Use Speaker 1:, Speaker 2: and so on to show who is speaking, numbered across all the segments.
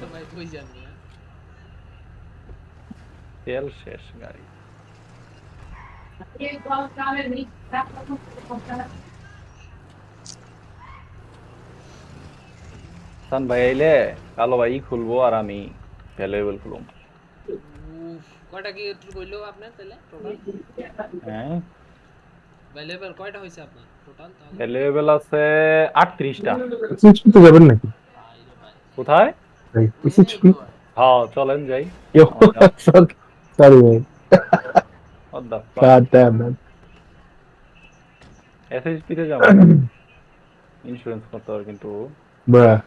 Speaker 1: তো ভাই কই যান মিয়া?
Speaker 2: তেল শেষ গাড়ি। সান ভাই আইলে কালো ভাই খুলবো আর আমি ভ্যালুয়েবল খুলবো।
Speaker 1: উফ, কয়টা কি একটু কইলো আপনার তাহলে টোটাল?
Speaker 2: হ্যাঁ,
Speaker 1: ভ্যালুয়েবল কয়টা হইছে আপনার টোটাল তাহলে?
Speaker 2: ভ্যালুয়েবল আছে 38টা।
Speaker 3: সুইচ করতে যাবেন নাকি?
Speaker 1: ভাই রে ভাই,
Speaker 2: কোথায়?
Speaker 3: ভাই সুইচ
Speaker 1: এই
Speaker 3: কি?
Speaker 1: তো ভাই।
Speaker 2: হ্যাঁ চলেন যাই। আমার যাওয়া
Speaker 3: সরি ভাই।
Speaker 2: what the fuck?
Speaker 3: God damn man.
Speaker 2: SSP তে যাবো, ইন্স্যুরেন্স করতে হবে কিন্তু।
Speaker 3: Bruh.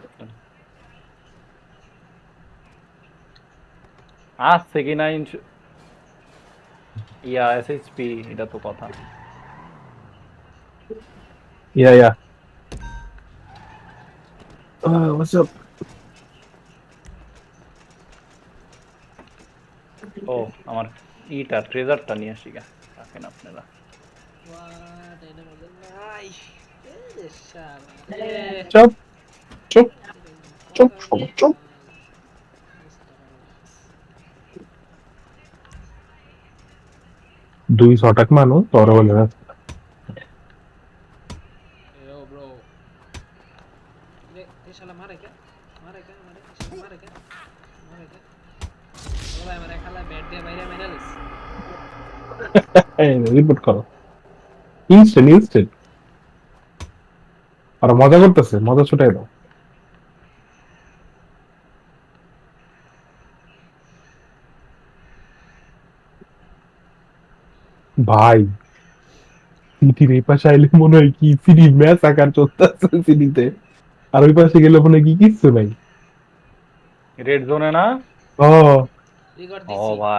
Speaker 2: আসছে কিনা ইয়া এসএসপি, এটা তো কথা।
Speaker 3: Yeah, yeah. What's up?
Speaker 2: ও আমার ইটা ট্রেজারটা নিয়ে আসি গা, রাখেন আপনারা।
Speaker 1: হোয়াট এনে মজা নাই। এ রে শালা রে।
Speaker 3: Chop, chop, chop,
Speaker 1: কথা
Speaker 3: chop,
Speaker 1: বলতে
Speaker 3: chop.
Speaker 1: ভাই। বুঝতে পারলাম।
Speaker 3: 200 টাকা মানো তোর বলে না।
Speaker 1: Yo bro. ये साला मारे क्या? मारे क्या? मारे? ये साला मारे क्या? मारे क्या? ओ भाई मारे खाला बैठ दिया भाई रे मैंने लिस।
Speaker 3: এই রিপোর্ট করো। ইনস্ট্যান্ট। আর মজা করতেছে, মজা ছুটাই দাও। ভাই সিটির এই পাশে আইলে মনে হয় কি সিটি ম্যাচ আকার চলতেছে সিটিতে। আর ওই পাশে গেলে মনে হয় কি কিচ্ছু নাই।
Speaker 2: রেড জোনে না।
Speaker 3: ও
Speaker 1: रिकॉर्ड
Speaker 2: ও
Speaker 1: दीसी।
Speaker 2: ভাই